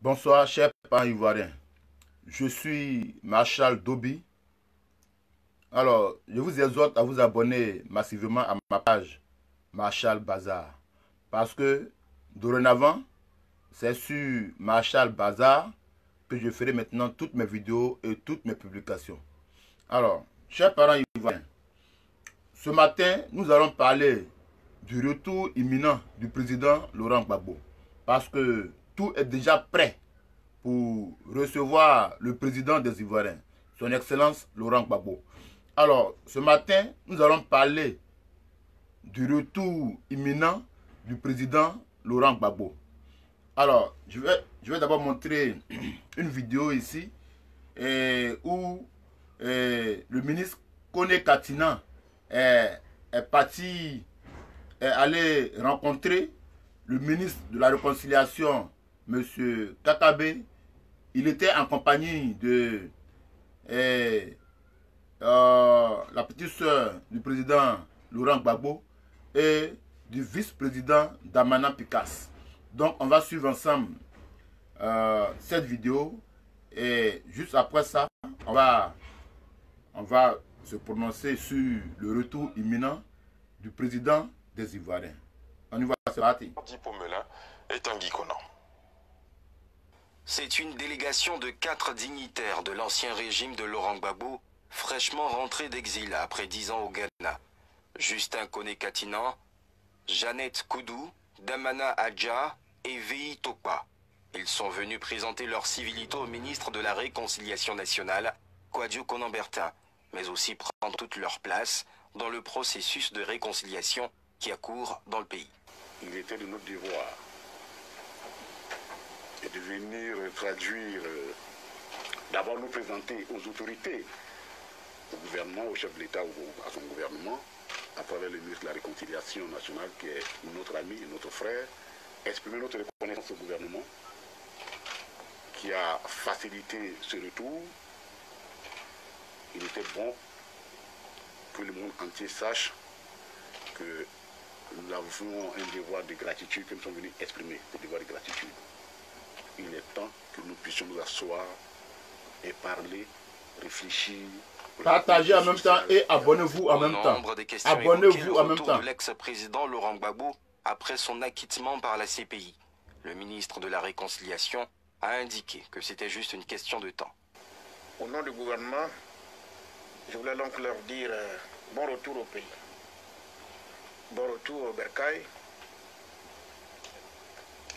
Bonsoir, chers parents ivoiriens. Je suis Marshal Dobi. Alors, je vous exhorte à vous abonner massivement à ma page Marshal Bazar. Parce que, dorénavant, c'est sur Marshal Bazar que je ferai maintenant toutes mes vidéos et toutes mes publications. Alors, chers parents ivoiriens, ce matin, nous allons parler du retour imminent du président Laurent Gbagbo. Parce que tout est déjà prêt pour recevoir le président des Ivoiriens, son Excellence Laurent Gbagbo. Alors, ce matin, nous allons parler du retour imminent du président Laurent Gbagbo. Alors, je vais d'abord montrer une vidéo ici où le ministre Kone Katina est parti, est allé rencontrer le ministre de la Réconciliation, M. Kakabe. Il était en compagnie de la petite soeur du président Laurent Gbagbo et du vice-président Damana Picasse. Donc on va suivre ensemble cette vidéo et juste après ça, on va se prononcer sur le retour imminent du président des Ivoiriens. On y va, c'est parti. C'est une délégation de 4 dignitaires de l'ancien régime de Laurent Gbagbo, fraîchement rentrés d'exil après 10 ans au Ghana. Justin Kone Katina, Jeannette Koudou, Damana Adja et Vei Tokpa. Ils sont venus présenter leur civilité au ministre de la Réconciliation nationale, Kouadio Konambertin, mais aussi prendre toute leur place dans le processus de réconciliation qui accourt dans le pays. Il était de notre devoir et de venir traduire, d'abord nous présenter aux autorités, au gouvernement, au chef de l'État, à son gouvernement, à travers le ministre de la Réconciliation nationale, qui est notre ami et notre frère, exprimer notre reconnaissance au gouvernement, qui a facilité ce retour. Il était bon que le monde entier sache que nous avons un devoir de gratitude, que nous sommes venus exprimer ce devoir de gratitude. Il est temps que nous puissions nous asseoir et parler, réfléchir. Partagez en même temps et abonnez-vous en même temps. Abonnez-vous en même temps. De l'ex-président Laurent Gbagbo après son acquittement par la CPI. Le ministre de la Réconciliation a indiqué que c'était juste une question de temps. Au nom du gouvernement, je voulais donc leur dire bon retour au pays. Bon retour au Bercail.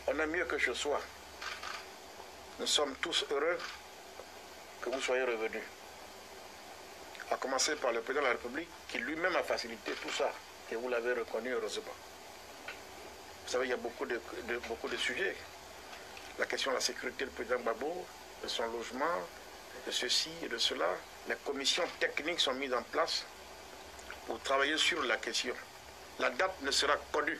On a mieux que ce soit. Nous sommes tous heureux que vous soyez revenus. À commencer par le président de la République, qui lui-même a facilité tout ça, et vous l'avez reconnu heureusement. Vous savez, il y a beaucoup de sujets. La question de la sécurité du président Gbagbo, de son logement, de ceci et de cela. Les commissions techniques sont mises en place pour travailler sur la question. La date ne sera connue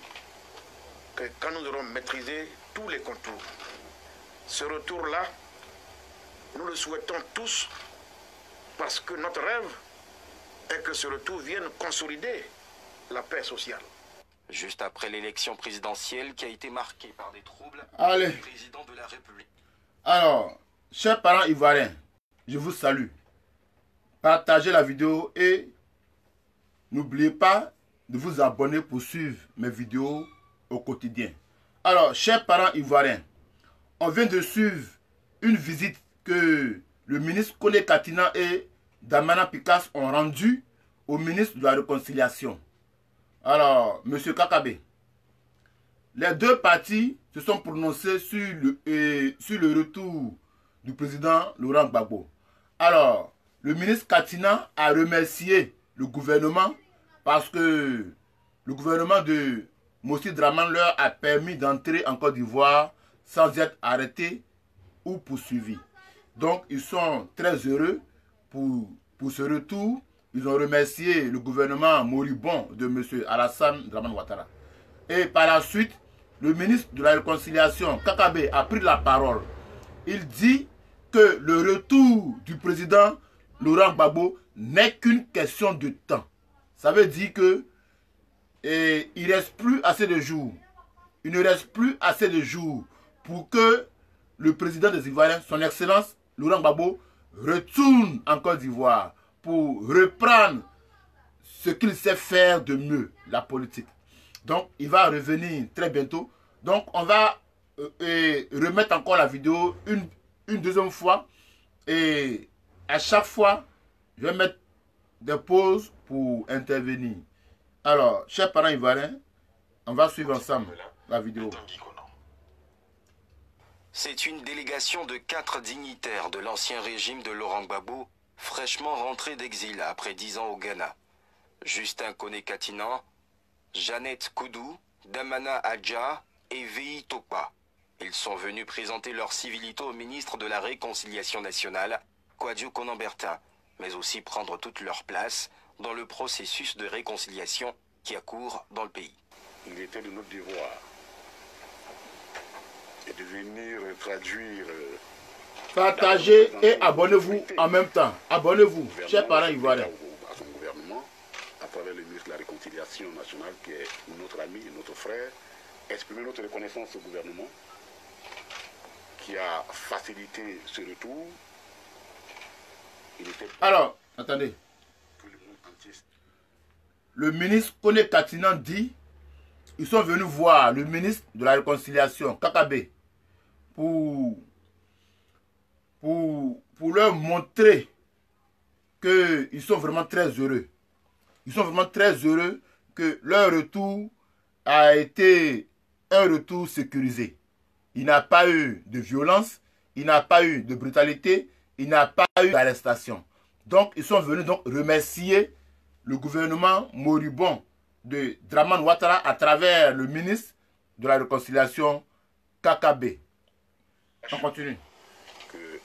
que quand nous aurons maîtrisé tous les contours. Ce retour-là, nous le souhaitons tous parce que notre rêve est que ce retour vienne consolider la paix sociale. Juste après l'élection présidentielle qui a été marquée par des troubles, Allez. le président de la République. Alors, chers parents ivoiriens, je vous salue. Partagez la vidéo et n'oubliez pas de vous abonner pour suivre mes vidéos au quotidien. Alors, chers parents ivoiriens, on vient de suivre une visite que le ministre Kone Katina et Damana Picasse ont rendue au ministre de la Réconciliation. Alors, M. Kakabe, les deux parties se sont prononcées sur le retour du président Laurent Gbagbo. Alors, le ministre Katina a remercié le gouvernement parce que le gouvernement de Mossi Draman leur a permis d'entrer en Côte d'Ivoire sans être arrêtés ou poursuivis. Donc, ils sont très heureux pour ce retour. Ils ont remercié le gouvernement moribond de M. Alassane Dramane Ouattara. Et par la suite, le ministre de la Réconciliation, Kakabe, a pris la parole. Il dit que le retour du président Laurent Gbagbo n'est qu'une question de temps. Ça veut dire que il ne reste plus assez de jours. Il ne reste plus assez de jours pour que le président des Ivoiriens, son Excellence Laurent Gbagbo, retourne en Côte d'Ivoire pour reprendre ce qu'il sait faire de mieux, la politique. Donc, il va revenir très bientôt. Donc, on va remettre encore la vidéo une deuxième fois. Et à chaque fois, je vais mettre des pauses pour intervenir. Alors, chers parents ivoiriens, on va suivre ensemble la vidéo. C'est une délégation de 4 dignitaires de l'ancien régime de Laurent Gbagbo, fraîchement rentrés d'exil après 10 ans au Ghana. Justin Koné-Katinan, Jeannette Koudou, Damana Adja et Vei Topa. Ils sont venus présenter leur civilité au ministre de la Réconciliation nationale, Kouadio Konan-Bertin, mais aussi prendre toute leur place dans le processus de réconciliation qui accourt dans le pays. Il était de notre devoir de venir traduire... Partagez et abonnez-vous en même temps. Abonnez-vous, chers parents ivoiriens. À son gouvernement, à travers le ministre de la Réconciliation nationale, qui est notre ami et notre frère, exprimer notre reconnaissance au gouvernement, qui a facilité ce retour. Alors, attendez. Le ministre Koné-Katinan dit, ils sont venus voir le ministre de la Réconciliation, Kakabe, pour leur montrer qu'ils sont vraiment très heureux. Ils sont vraiment très heureux que leur retour a été un retour sécurisé. Il n'a pas eu de violence, il n'a pas eu de brutalité, il n'a pas eu d'arrestation. Donc, ils sont venus donc remercier le gouvernement moribond de Dramane Ouattara à travers le ministre de la Réconciliation, Kakabe. On continue. Que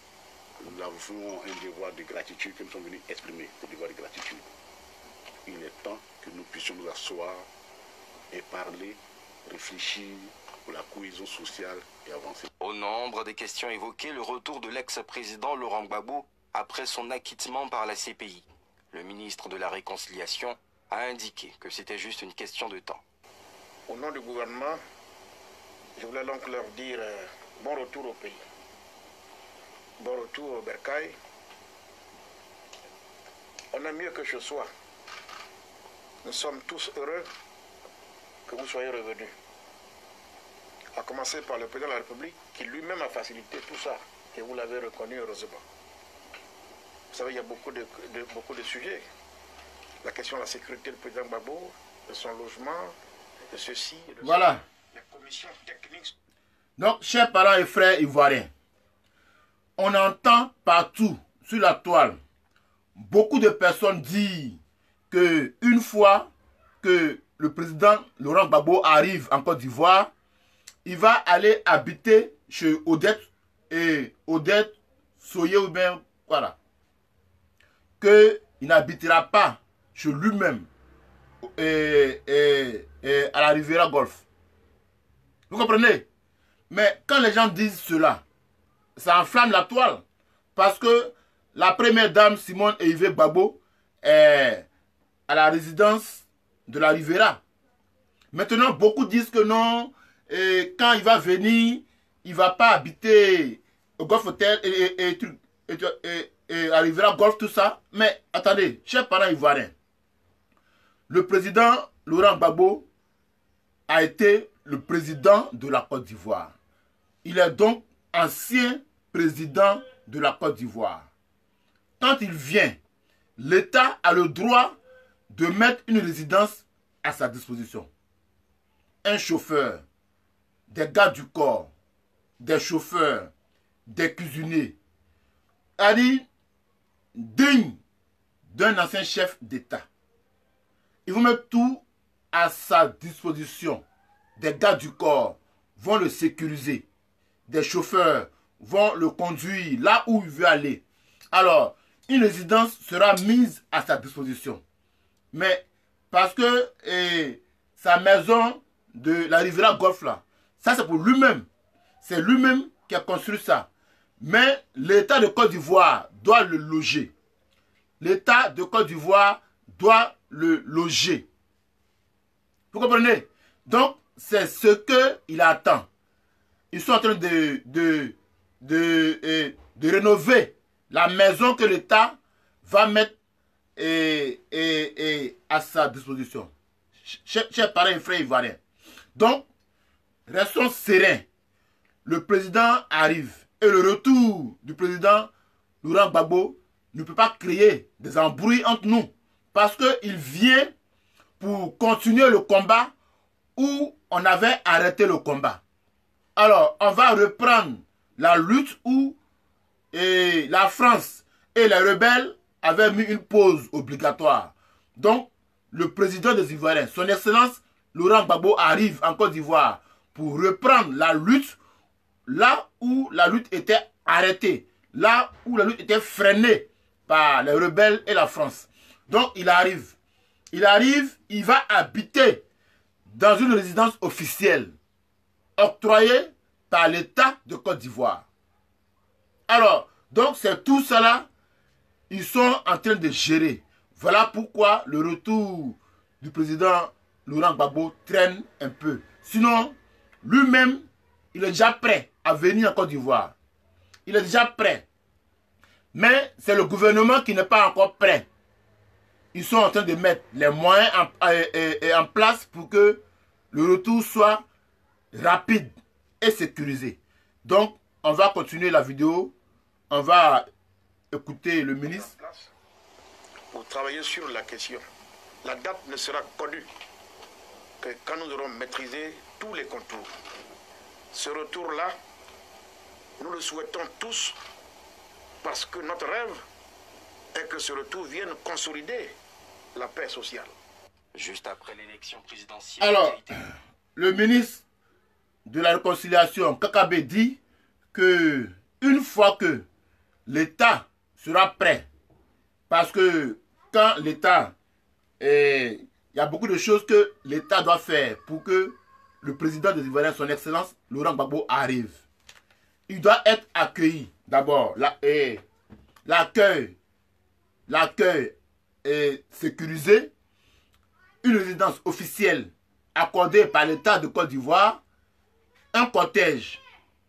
nous avons un devoir de gratitude que nous sommes venus exprimer, ce devoir de gratitude. Il est temps que nous puissions nous asseoir et parler, réfléchir pour la cohésion sociale et avancer. Au nombre des questions évoquées, le retour de l'ex-président Laurent Gbagbo après son acquittement par la CPI. Le ministre de la Réconciliation a indiqué que c'était juste une question de temps. Au nom du gouvernement, je voulais donc leur dire bon retour au pays. Bon retour au Bercail. On a mieux que ce soit. Nous sommes tous heureux que vous soyez revenus. À commencer par le président de la République, qui lui-même a facilité tout ça. Et vous l'avez reconnu heureusement. Vous savez, il y a beaucoup de sujets. La question de la sécurité du président Gbagbo, de son logement, de ceci, de voilà. La commission technique. Donc, chers parents et frères ivoiriens, on entend partout sur la toile beaucoup de personnes dire que une fois que le président Laurent Gbagbo arrive en Côte d'Ivoire, il va aller habiter chez Odette et Odette Soye ou bien voilà. Qu'il n'habitera pas chez lui-même à la Riviera Golf. Vous comprenez? Mais quand les gens disent cela, ça enflamme la toile. Parce que la première dame, Simone Eyive Gbagbo, est à la résidence de la Riviera. Maintenant, beaucoup disent que non, et quand il va venir, il ne va pas habiter au Golf Hotel et à Riviera Golf, tout ça. Mais attendez, chers parents ivoiriens, le président Laurent Gbagbo a été le président de la Côte d'Ivoire. Il est donc ancien président de la Côte d'Ivoire. Quand il vient, l'État a le droit de mettre une résidence à sa disposition. Un chauffeur, des gardes du corps, des chauffeurs, des cuisiniers, c'est-à-dire digne d'un ancien chef d'État. Ils vont mettre tout à sa disposition. Des gardes du corps vont le sécuriser. Des chauffeurs vont le conduire là où il veut aller. Alors, une résidence sera mise à sa disposition. Mais parce que sa maison de la Riviera Golf là, ça c'est pour lui-même. C'est lui-même qui a construit ça. Mais l'État de Côte d'Ivoire doit le loger. L'État de Côte d'Ivoire doit le loger. Vous comprenez? Donc, c'est ce qu'il attend. Ils sont en train de de rénover la maison que l'État va mettre à sa disposition. Chers parents et frères ivoiriens. Donc, restons sereins. Le président arrive et le retour du président Laurent Gbagbo ne peut pas créer des embrouilles entre nous parce qu'il vient pour continuer le combat où on avait arrêté le combat. Alors, on va reprendre la lutte où la France et les rebelles avaient mis une pause obligatoire. Donc, le président des Ivoiriens, son Excellence Laurent Gbagbo, arrive en Côte d'Ivoire pour reprendre la lutte là où la lutte était arrêtée, là où la lutte était freinée par les rebelles et la France. Donc, il arrive, il va habiter dans une résidence officielle octroyée par l'État de Côte d'Ivoire. Alors, donc c'est tout cela, ils sont en train de gérer. Voilà pourquoi le retour du président Laurent Gbagbo traîne un peu. Sinon, lui-même, il est déjà prêt à venir en Côte d'Ivoire. Il est déjà prêt. Mais c'est le gouvernement qui n'est pas encore prêt. Ils sont en train de mettre les moyens en place pour que le retour soit rapide et sécurisé. Donc, on va continuer la vidéo. On va écouter le ministre. Pour travailler sur la question. La date ne sera connue que quand nous aurons maîtrisé tous les contours. Ce retour-là, nous le souhaitons tous parce que notre rêve est que ce retour vienne consolider la paix sociale. Juste après l'élection présidentielle. Alors, le ministre de la Réconciliation, Kakabe, dit que une fois que l'État sera prêt, parce que quand l'État, il y a beaucoup de choses que l'État doit faire pour que le président des Ivoiriens, son Excellence Laurent Gbagbo, arrive. Il doit être accueilli. D'abord, l'accueil est sécurisé, une résidence officielle accordée par l'État de Côte d'Ivoire, un cortège,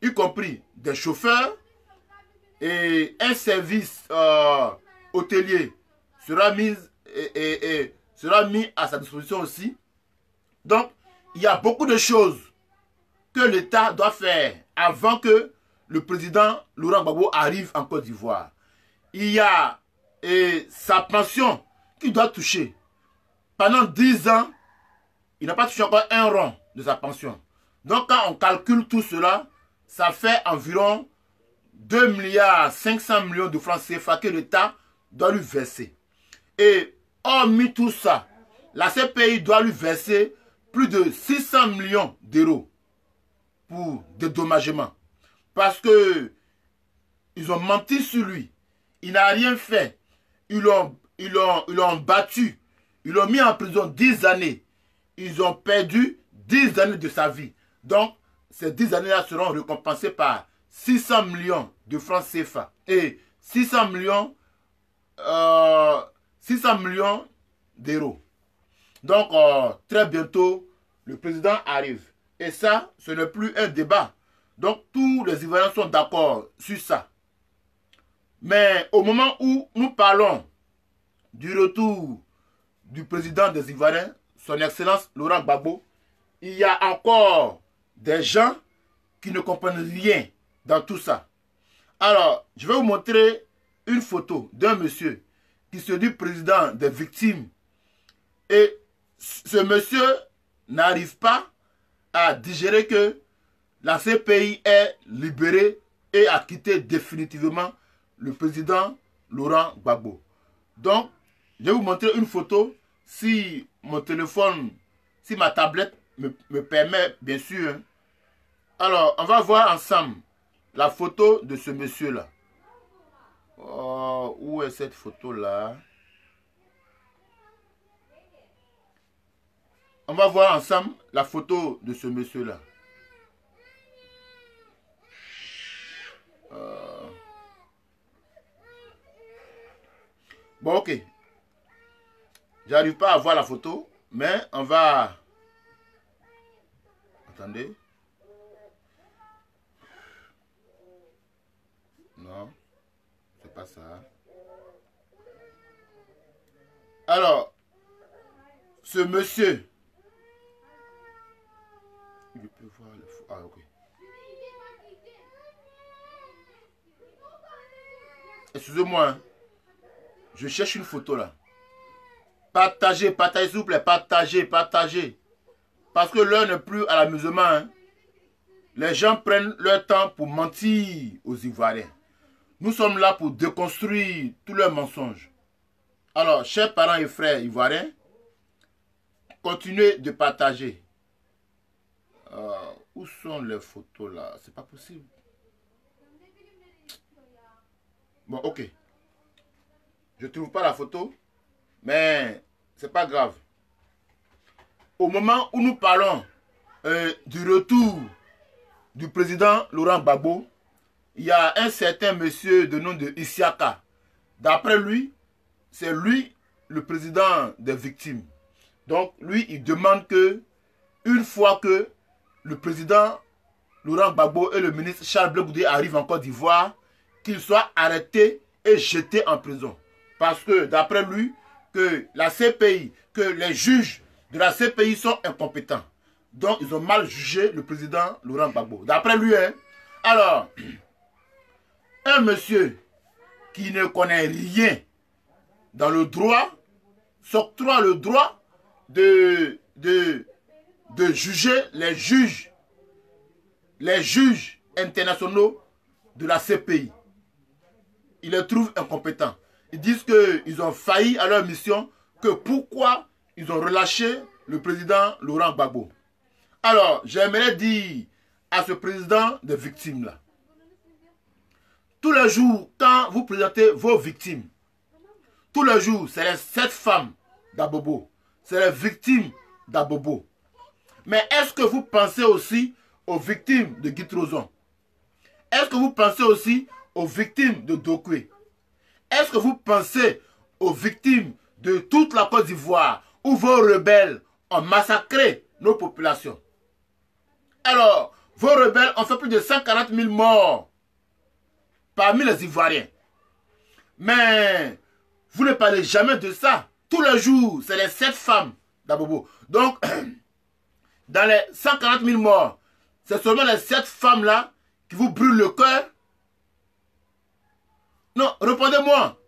y compris des chauffeurs, et un service hôtelier sera mis à sa disposition aussi. Donc, il y a beaucoup de choses que l'État doit faire avant que le président Laurent Gbagbo arrive en Côte d'Ivoire. Il y a sa pension qu'il doit toucher. Pendant 10 ans, il n'a pas touché encore un rond de sa pension. Donc, quand on calcule tout cela, ça fait environ 2,5 milliards de francs CFA que l'État doit lui verser. Et hormis tout ça, la CPI doit lui verser plus de 600 millions d'euros pour dédommagement. Parce que ils ont menti sur lui. Il n'a rien fait. Ils l'ont battu. Ils l'ont mis en prison 10 années. Ils ont perdu 10 années de sa vie. Donc, ces 10 années-là seront récompensées par 600 millions de francs CFA. Et 600 millions d'euros. Donc, très bientôt, le président arrive. Et ça, ce n'est plus un débat. Donc, tous les Ivoiriens sont d'accord sur ça. Mais au moment où nous parlons du retour du président des Ivoiriens, son Excellence Laurent Gbagbo, il y a encore des gens qui ne comprennent rien dans tout ça. Alors, je vais vous montrer une photo d'un monsieur qui se dit président des victimes. Et ce monsieur n'arrive pas à digérer que la CPI est libérée et a quitté définitivement le président Laurent Gbagbo. Donc, je vais vous montrer une photo si mon téléphone, si ma tablette me permet, bien sûr. Hein. Alors, on va voir ensemble la photo de ce monsieur-là. Oh, où est cette photo-là? On va voir ensemble la photo de ce monsieur-là. Bon, ok. J'arrive pas à voir la photo, mais on va... Attendez. Alors, ce monsieur, il peut voir le fou. Ah, ok. Excusez-moi, hein. Je cherche une photo là. Partagez, partagez s'il vous plaît, partagez, partagez. Parce que l'heure n'est plus à l'amusement. Hein. Les gens prennent leur temps pour mentir aux Ivoiriens. Nous sommes là pour déconstruire tous leurs mensonges. Alors, chers parents et frères ivoiriens, continuez de partager. Où sont les photos là? C'est pas possible. Bon, ok. Je ne trouve pas la photo, mais c'est pas grave. Au moment où nous parlons du retour du président Laurent Gbagbo, il y a un certain monsieur de nom de Isiaka. D'après lui, c'est lui le président des victimes. Donc, lui, il demande que, une fois que le président Laurent Gbagbo et le ministre Charles Blé Goudé arrivent en Côte d'Ivoire, qu'ils soient arrêtés et jetés en prison. Parce que, d'après lui, que la CPI, que les juges de la CPI sont incompétents. Donc, ils ont mal jugé le président Laurent Gbagbo. D'après lui, hein. Alors, un monsieur qui ne connaît rien dans le droit s'octroie le droit de juger les juges internationaux de la CPI. Ils les trouvent incompétents. Ils disent qu'ils ont failli à leur mission, que pourquoi ils ont relâché le président Laurent Gbagbo. Alors, j'aimerais dire à ce président des victimes-là, tous les jours, quand vous présentez vos victimes, tous les jours, c'est les 7 femmes d'Abobo, c'est les victimes d'Abobo. Mais est-ce que vous pensez aussi aux victimes de Guy Trozon? Est-ce que vous pensez aussi aux victimes de Dokwe? Est-ce que vous pensez aux victimes de toute la Côte d'Ivoire où vos rebelles ont massacré nos populations? Alors, vos rebelles ont fait plus de 140 000 morts parmi les Ivoiriens. Mais vous ne parlez jamais de ça. Tous les jours, c'est les 7 femmes d'Abobo. Donc, dans les 140 000 morts, c'est seulement les 7 femmes-là qui vous brûlent le cœur. Non, répondez-moi.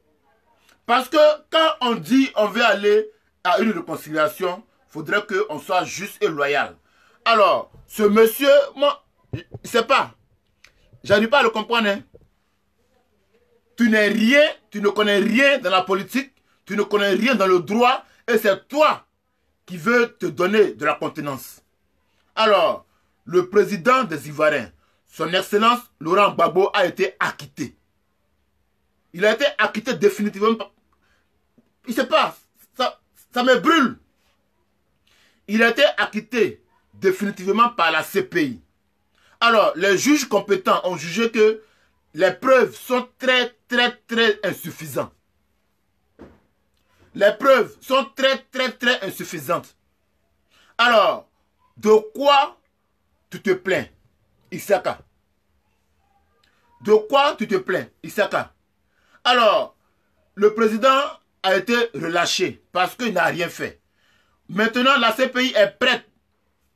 Parce que quand on dit on veut aller à une réconciliation, il faudrait qu'on soit juste et loyal. Alors, ce monsieur, moi, je ne sais pas. J'arrive pas à le comprendre. Hein. Tu n'es rien, tu ne connais rien dans la politique, tu ne connais rien dans le droit, et c'est toi qui veux te donner de la contenance. Alors, le président des Ivoiriens, son Excellence Laurent Gbagbo, a été acquitté. Il a été acquitté définitivement. Il ne sait pas, ça me brûle. Il a été acquitté définitivement par la CPI. Alors, les juges compétents ont jugé que les preuves sont très insuffisantes. Les preuves sont très insuffisantes. Alors, de quoi tu te plains, Isaka? De quoi tu te plains, Isaka? Alors, le président a été relâché parce qu'il n'a rien fait. Maintenant, la CPI est prête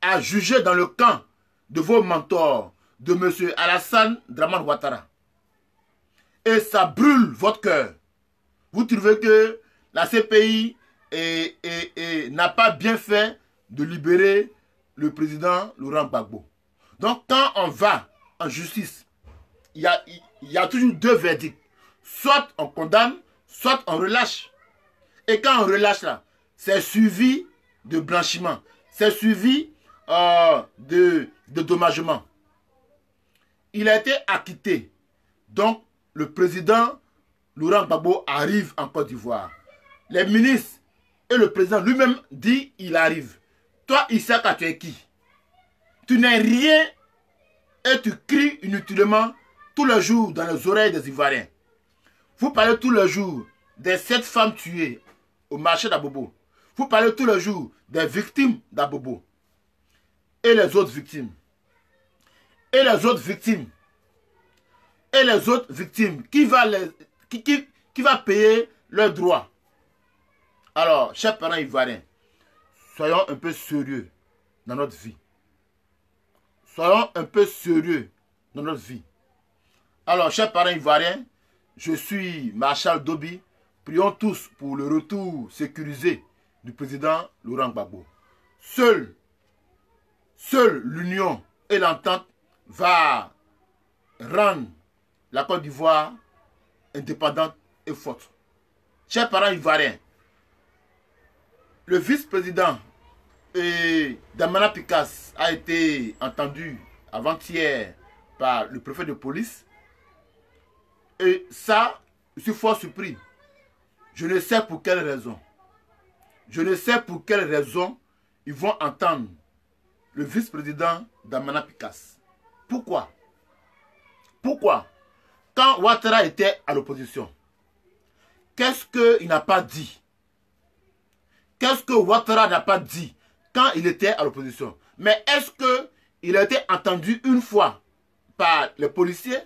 à juger dans le camp de vos mentors, de M. Alassane Dramane Ouattara. Et ça brûle votre cœur. Vous trouvez que la CPI n'a pas bien fait de libérer le président Laurent Gbagbo. Donc, quand on va en justice, il y a toujours 2 verdicts. Soit on condamne, soit on relâche. Et quand on relâche là, c'est suivi de blanchiment. C'est suivi de dommagement. Il a été acquitté. Donc, le président Laurent Gbagbo arrive en Côte d'Ivoire. Les ministres et le président lui-même dit il arrive. Toi, Isaka, tu es qui? Tu n'es rien et tu cries inutilement tous les jours dans les oreilles des Ivoiriens. Vous parlez tous les jours des 7 femmes tuées au marché d'Abobo. Vous parlez tous les jours des victimes d'Abobo. Et les autres victimes. Et les autres victimes. Et les autres victimes. Qui va payer leurs droits? Alors, chers parents ivoiriens, soyons un peu sérieux dans notre vie. Soyons un peu sérieux dans notre vie. Alors, chers parents ivoiriens, je suis Marshal Dobi. Prions tous pour le retour sécurisé du président Laurent Gbagbo. Seule l'union et l'entente va rendre la Côte d'Ivoire indépendante et forte. Chers parents ivoiriens, le vice-président Damana Picasse a été entendu avant-hier par le préfet de police. Et ça, je suis fort surpris. Je ne sais pour quelle raison. Je ne sais pour quelle raison ils vont entendre le vice-président Damana Picasse. Pourquoi? Pourquoi? Quand Ouattara était à l'opposition, qu'est-ce qu'il n'a pas dit? Qu'est-ce que Ouattara n'a pas dit quand il était à l'opposition? Mais est-ce qu'il a été entendu une fois par les policiers?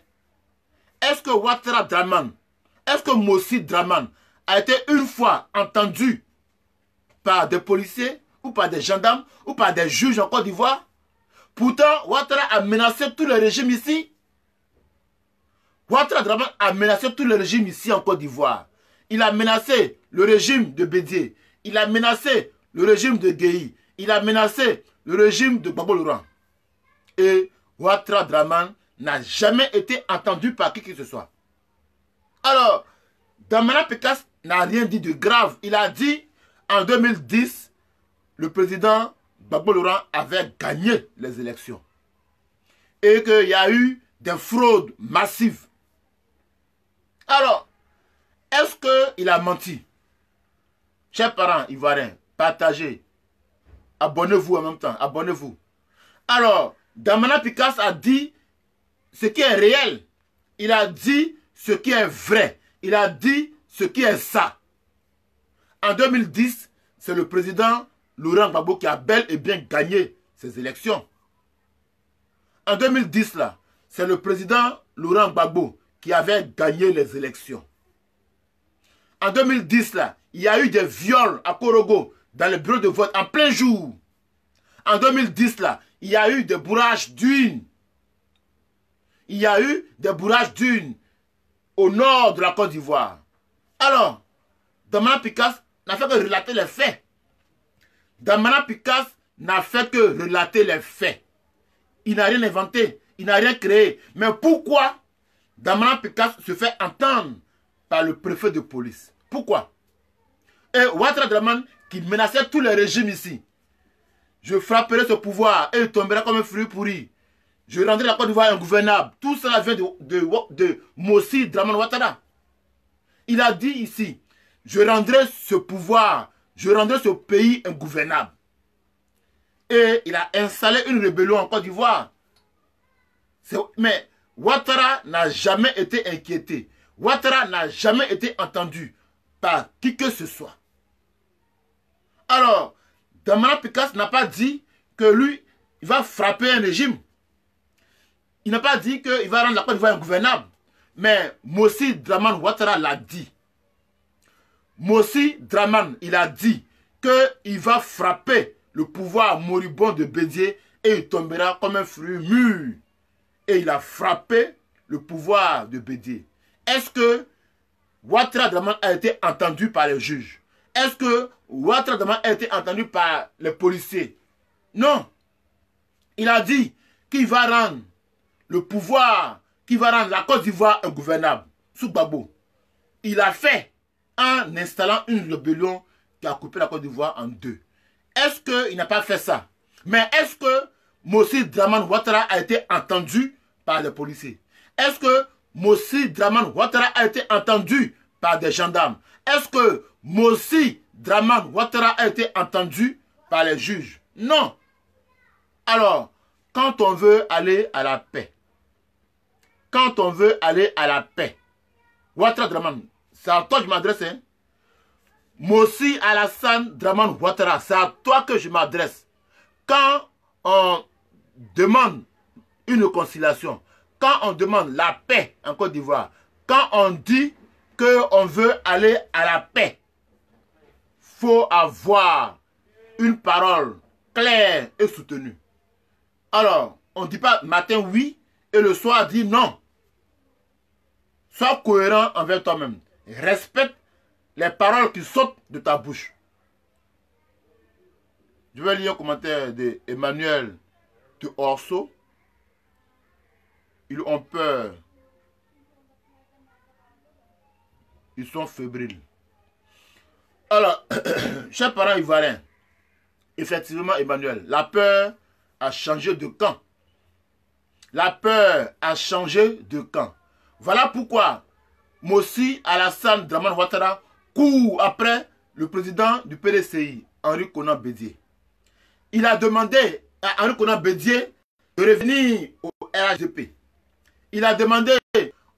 Est-ce que Ouattara Draman, est-ce que Mossi Draman a été une fois entendu par des policiers ou par des gendarmes ou par des juges en Côte d'Ivoire? Pourtant, Ouattara a menacé tous les régimes ici. Ouattara Draman a menacé tous les régimes ici en Côte d'Ivoire. Il a menacé le régime de Bédié. Il a menacé le régime de Guéhi. Il a menacé le régime de Gbagbo Laurent. Et Ouattara Draman n'a jamais été entendu par qui que ce soit. Alors, Damana Picasse n'a rien dit de grave. Il a dit, en 2010, le président Gbagbo Laurent avait gagné les élections. Et qu'il y a eu des fraudes massives. Alors, est-ce qu'il a menti? Chers parents ivoiriens, partagez. Abonnez-vous en même temps. Abonnez-vous. Alors, Damana Picasse a dit ce qui est réel. Il a dit ce qui est vrai. Il a dit ce qui est ça. En 2010, c'est le président Laurent Gbagbo qui a bel et bien gagné ces élections. En 2010, là, c'est le président Laurent Gbagbo qui avait gagné les élections. En 2010, là, il y a eu des viols à Korogo dans le bureau de vote en plein jour. En 2010, là, il y a eu des bourrages d'urnes. Il y a eu des bourrages d'urnes au nord de la Côte d'Ivoire. Alors, Damana Picasse n'a fait que relater les faits. Damana Picasse n'a fait que relater les faits. Il n'a rien inventé, il n'a rien créé. Mais pourquoi Damana Picasse se fait entendre par le préfet de police? Pourquoi? Et Ouattara Draman qui menaçait tous les régimes ici. Je frapperai ce pouvoir et il tombera comme un fruit pourri. Je rendrai la Côte d'Ivoire ingouvernable. Tout cela vient de Mossi Draman Ouattara. Il a dit ici, je rendrai ce pouvoir, je rendrai ce pays ingouvernable. Et il a installé une rébellion en Côte d'Ivoire. Mais Ouattara n'a jamais été inquiété. Ouattara n'a jamais été entendu par qui que ce soit. Alors, Damana Picasse n'a pas dit que lui, il va frapper un régime. Il n'a pas dit qu'il va rendre la Côte d'Ivoire ingouvernable. Mais Mossi Draman Ouattara l'a dit. Mossi Draman, il a dit qu'il va frapper le pouvoir moribond de Bédié et il tombera comme un fruit mûr. Et il a frappé le pouvoir de Bédié. Est-ce que Ouattara Draman a été entendu par les juges? Est-ce que Ouattara Draman a été entendu par les policiers? Non. Il a dit qu'il va rendre le pouvoir, qu'il va rendre la Côte d'Ivoire ingouvernable sous Gbagbo. Il a fait en installant une rébellion qui a coupé la Côte d'Ivoire en deux. Est-ce qu'il n'a pas fait ça? Mais est-ce que Mossi Draman Ouattara a été entendu par les policiers? Est-ce que Mossi Draman Ouattara a été entendu par des gendarmes? Est-ce que Mossi Draman Ouattara a été entendu par les juges? Non. Alors, quand on veut aller à la paix, quand on veut aller à la paix, Ouattara Draman, c'est à toi que je m'adresse, hein? Mossi Alassane Draman Ouattara, c'est à toi que je m'adresse. Quand on demande une conciliation, quand on demande la paix en Côte d'Ivoire, quand on dit qu'on veut aller à la paix, faut avoir une parole claire et soutenue. Alors, on ne dit pas matin oui et le soir dit non. Sois cohérent envers toi-même. Respecte les paroles qui sortent de ta bouche. Je vais lire un commentaire d'Emmanuel de Orso. Ils ont peur. Ils sont fébriles. Alors, chers parents ivoiriens, effectivement, Emmanuel, la peur a changé de camp. La peur a changé de camp. Voilà pourquoi Mossi Alassane Dramane Ouattara court après le président du PDCI, Henri Konan Bédié. Il a demandé à Henri Konan Bédié de revenir au RHDP. Il a demandé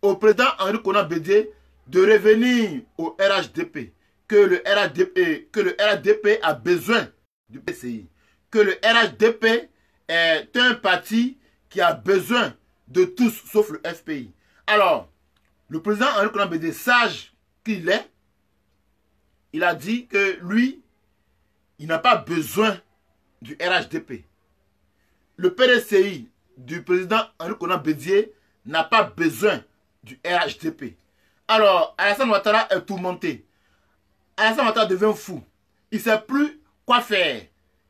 au président Henri Konan Bédié de revenir au RHDP. Que le RHDP a besoin du PCI. Que le RHDP est un parti qui a besoin de tous sauf le FPI. Alors, le président Henri Konan Bédié, sage qu'il est, il a dit que lui, il n'a pas besoin du RHDP. Le PDCI du président Henri Konan Bédié n'a pas besoin du RHDP. Alors, Alassane Ouattara est tourmenté. Alassane Ouattara devient fou. Il ne sait plus quoi faire.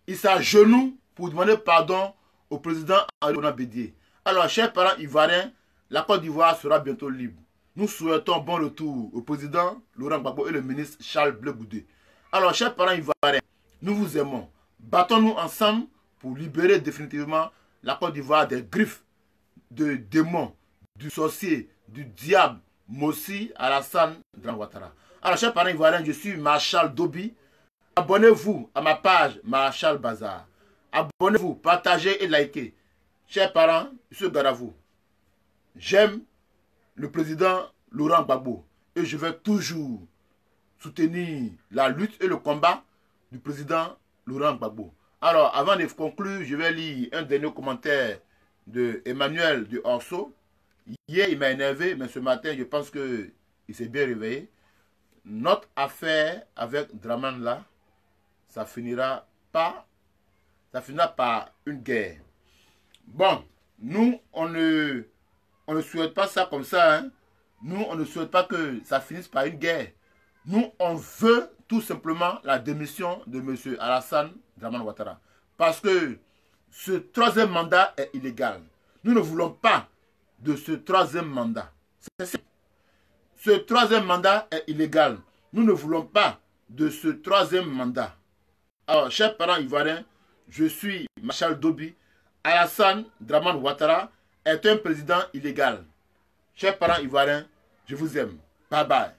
Il s'agenouille pour demander pardon au président Henri Konan Bédié. Alors, chers parents ivoiriens, la Côte d'Ivoire sera bientôt libre. Nous souhaitons bon retour au président Laurent Gbagbo et le ministre Charles Blé Goudé. Alors, chers parents ivoiriens, nous vous aimons. Battons-nous ensemble pour libérer définitivement la Côte d'Ivoire des griffes de démons, du sorcier, du diable, Mossi Alassane Dramane Ouattara. Alors, chers parents ivoiriens, je suis Marshal Dobi. Abonnez-vous à ma page Marshal Bazar. Abonnez-vous, partagez et likez. Chers parents, je suis Gadavou. J'aime le président Laurent Gbagbo et je vais toujours soutenir la lutte et le combat du président Laurent Gbagbo. Alors, avant de conclure, je vais lire un dernier commentaire de Emmanuel de Orso. Hier, il m'a énervé, mais ce matin, je pense qu'il s'est bien réveillé. Notre affaire avec Dramane là, ça finira par une guerre. Bon, nous, on ne souhaite pas ça comme ça. Hein. Nous, on ne souhaite pas que ça finisse par une guerre. Nous, on veut tout simplement la démission de M. Alassane Dramane Ouattara. Parce que ce troisième mandat est illégal. Nous ne voulons pas de ce troisième mandat. C'est simple. Ce troisième mandat est illégal. Nous ne voulons pas de ce troisième mandat. Alors, chers parents ivoiriens, je suis Marshal Dobi. Alassane Dramane Ouattara est un président illégal. Chers parents ivoiriens, je vous aime. Bye bye.